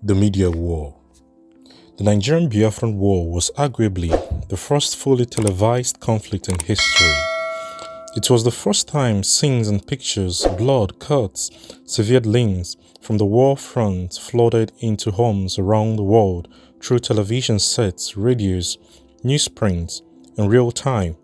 The Media War. The Nigerian-Biafran War was arguably the first fully televised conflict in history. It was the first time scenes and pictures, blood, cuts, severed limbs from the war front flooded into homes around the world through television sets, radios, newsprints, in real time.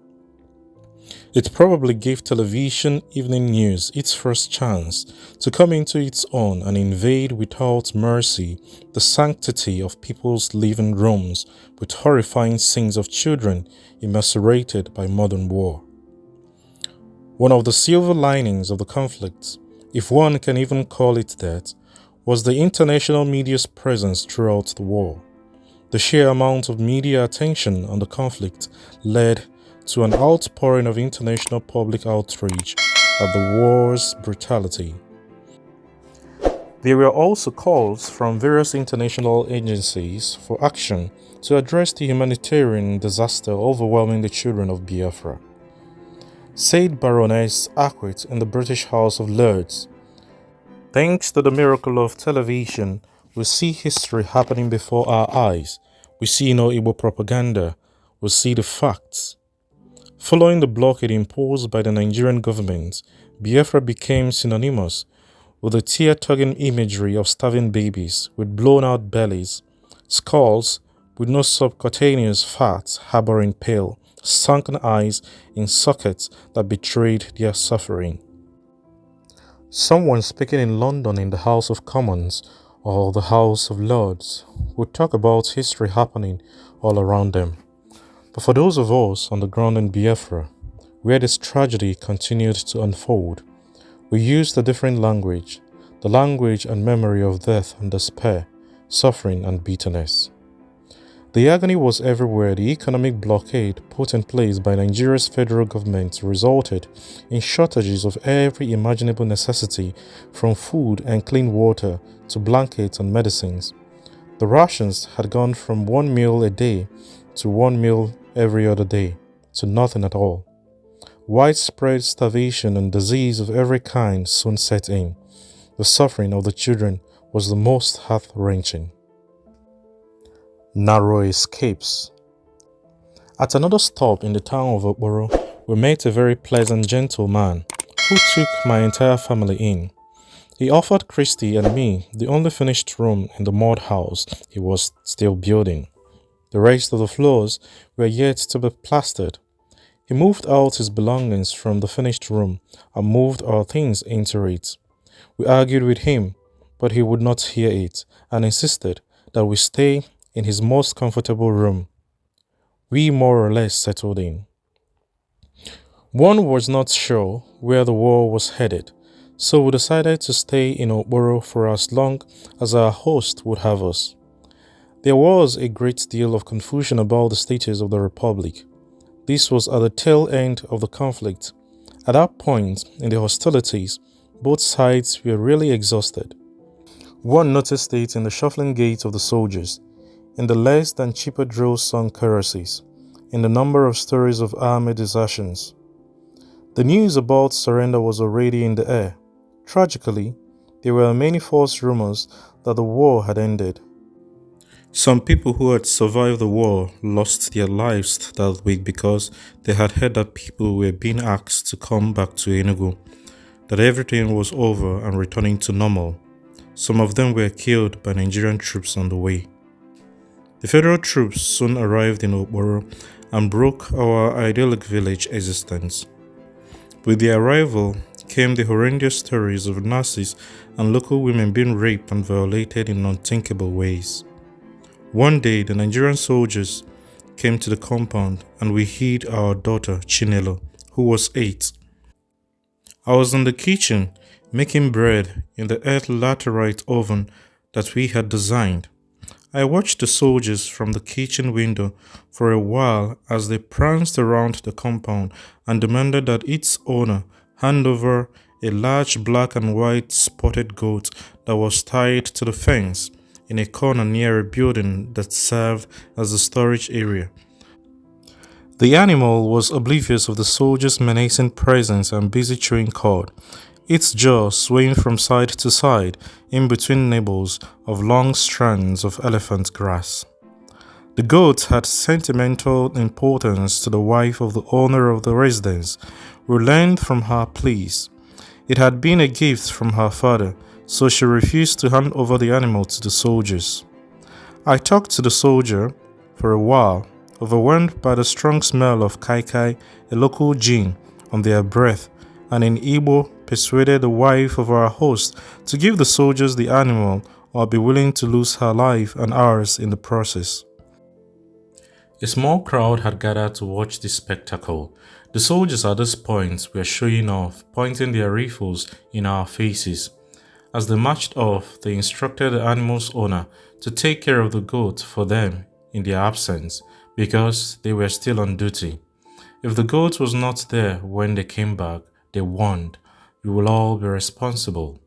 It probably gave television evening news its first chance to come into its own and invade without mercy the sanctity of people's living rooms with horrifying scenes of children imacerated by modern war. One of the silver linings of the conflict, if one can even call it that, was the international media's presence throughout the war. The sheer amount of media attention on the conflict led to an outpouring of international public outrage at the war's brutality. There were also calls from various international agencies for action to address the humanitarian disaster overwhelming the children of Biafra. Said Baroness Achebe in the British House of Lords, "Thanks to the miracle of television, we see history happening before our eyes. We see no Igbo propaganda. We see the facts." Following the blockade imposed by the Nigerian government, Biafra became synonymous with the tear-tugging imagery of starving babies with blown-out bellies, skulls with no subcutaneous fat harboring pale, sunken eyes in sockets that betrayed their suffering. Someone speaking in London in the House of Commons or the House of Lords would talk about history happening all around them. But for those of us on the ground in Biafra, where this tragedy continued to unfold, we used a different language, the language and memory of death and despair, suffering and bitterness. The agony was everywhere. The economic blockade put in place by Nigeria's federal government resulted in shortages of every imaginable necessity, from food and clean water to blankets and medicines. The rations had gone from one meal a day to one meal every other day to nothing at all. Widespread starvation and disease of every kind soon set in. The suffering of the children was the most heart-wrenching. Narrow escapes. At another stop in the town of Okporo, we met a very pleasant gentleman who took my entire family in. He offered Christy and me the only finished room in the mud house he was still building. The rest of the floors were yet to be plastered. He moved out his belongings from the finished room and moved our things into it. We argued with him, but he would not hear it and insisted that we stay in his most comfortable room. We more or less settled in. One was not sure where the war was headed, so we decided to stay in Okporo for as long as our host would have us. There was a great deal of confusion about the status of the Republic. This was at the tail end of the conflict. At that point in the hostilities, both sides were really exhausted. One noticed it in the shuffling gait of the soldiers, in the less than cheaper drill song choruses, in the number of stories of army desertions. The news about surrender was already in the air. Tragically, there were many false rumors that the war had ended. Some people who had survived the war lost their lives that week because they had heard that people were being asked to come back to Enugu, that everything was over and returning to normal. Some of them were killed by Nigerian troops on the way. The federal troops soon arrived in Okporo and broke our idyllic village existence. With their arrival came the horrendous stories of nurses and local women being raped and violated in unthinkable ways. One day, the Nigerian soldiers came to the compound and we hid our daughter, Chinelo, who was 8. I was in the kitchen making bread in the earth laterite oven that we had designed. I watched the soldiers from the kitchen window for a while as they pranced around the compound and demanded that its owner hand over a large black and white spotted goat that was tied to the fence in a corner near a building that served as a storage area. The animal was oblivious of the soldiers' menacing presence and busy chewing cud. its jaw swaying from side to side in between nibbles of long strands of elephant grass. The goat had sentimental importance to the wife of the owner of the residence. We learned from her pleas. It had been a gift from her father, so she refused to hand over the animal to the soldiers. I talked to the soldier for a while, overwhelmed by the strong smell of kai, a local gin, on their breath, and in Igbo persuaded the wife of our host to give the soldiers the animal or be willing to lose her life and ours in the process. A small crowd had gathered to watch this spectacle. The soldiers at this point were showing off, pointing their rifles in our faces. As they marched off, they instructed the animal's owner to take care of the goat for them in their absence, because they were still on duty. If the goat was not there when they came back, they warned, we will all be responsible.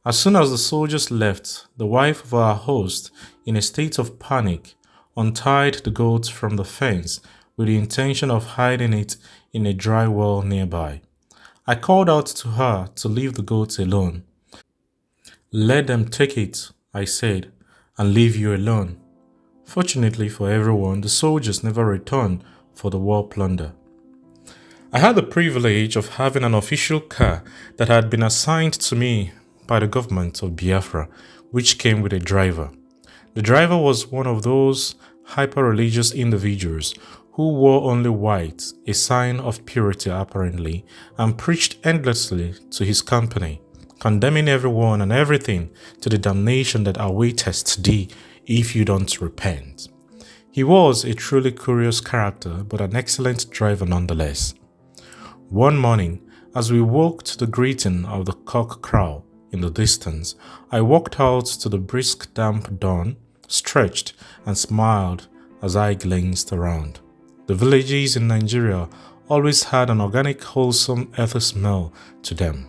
As soon as the soldiers left, the wife of our host, in a state of panic, untied the goat from the fence with the intention of hiding it in a dry well nearby. I called out to her to leave the goat alone. Let them take it, I said, and leave you alone. Fortunately for everyone, the soldiers never returned for the war plunder. I had the privilege of having an official car that had been assigned to me by the government of Biafra, which came with a driver. The driver was one of those hyper-religious individuals who wore only white, a sign of purity apparently, and preached endlessly to his company, condemning everyone and everything to the damnation that awaiteth thee if you don't repent. He was a truly curious character, but an excellent driver nonetheless. One morning, as we woke to the greeting of the cock crow in the distance, I walked out to the brisk damp dawn, stretched and smiled as I glanced around. The villages in Nigeria always had an organic, wholesome, earthy smell to them.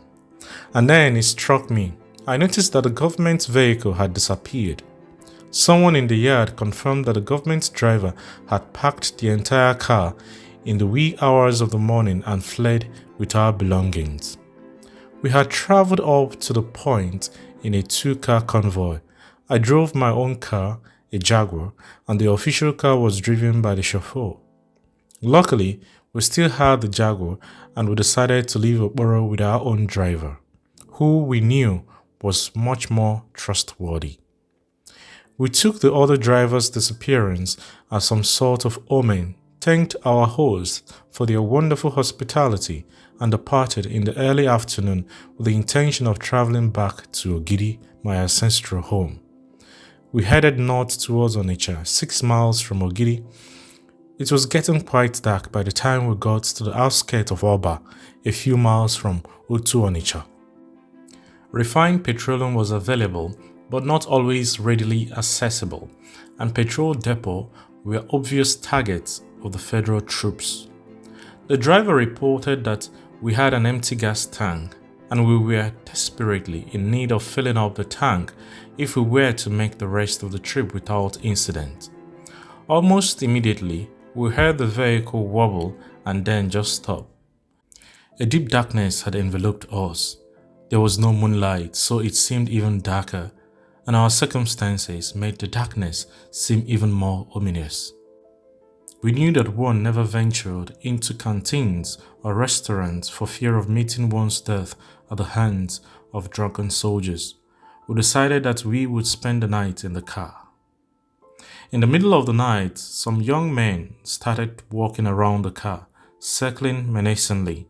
And then it struck me. I noticed that the government vehicle had disappeared. Someone in the yard confirmed that the government driver had packed the entire car in the wee hours of the morning and fled with our belongings. We had traveled up to the point in a 2-car convoy. I drove my own car, a Jaguar, and the official car was driven by the chauffeur. Luckily, we still had the Jaguar, and we decided to leave Okporo with our own driver, who we knew was much more trustworthy. We took the other driver's disappearance as some sort of omen, thanked our hosts for their wonderful hospitality, and departed in the early afternoon with the intention of traveling back to Ogidi, my ancestral home. We headed north towards Onitsha, 6 miles from Ogidi. It was getting quite dark by the time we got to the outskirts of Oba, a few miles from Otu Onitsha. Refined petroleum was available, but not always readily accessible, and petrol depots were obvious targets of the federal troops. The driver reported that we had an empty gas tank, and we were desperately in need of filling up the tank if we were to make the rest of the trip without incident. Almost immediately, we heard the vehicle wobble and then just stop. A deep darkness had enveloped us. There was no moonlight, so it seemed even darker, and our circumstances made the darkness seem even more ominous. We knew that one never ventured into canteens or restaurants for fear of meeting one's death at the hands of drunken soldiers. We decided that we would spend the night in the car. In the middle of the night, some young men started walking around the car, circling menacingly.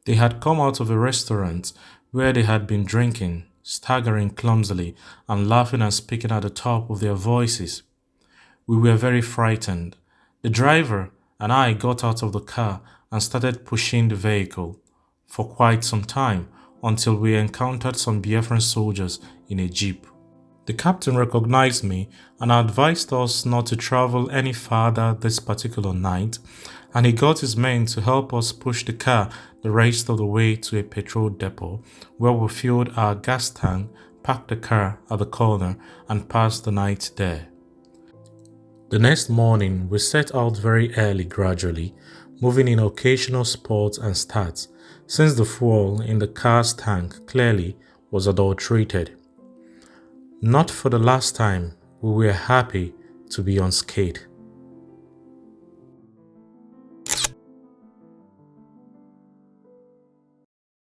They had come out of a restaurant where they had been drinking, staggering clumsily and laughing and speaking at the top of their voices. We were very frightened. The driver and I got out of the car and started pushing the vehicle for quite some time until we encountered some Biafran soldiers in a jeep. The captain recognized me and advised us not to travel any farther this particular night, and he got his men to help us push the car the rest of the way to a petrol depot where we filled our gas tank, parked the car at the corner, and passed the night there. The next morning, we set out very early gradually, moving in occasional spots and starts, since the fuel in the car's tank clearly was adulterated. Not for the last time, we were happy to be unscathed.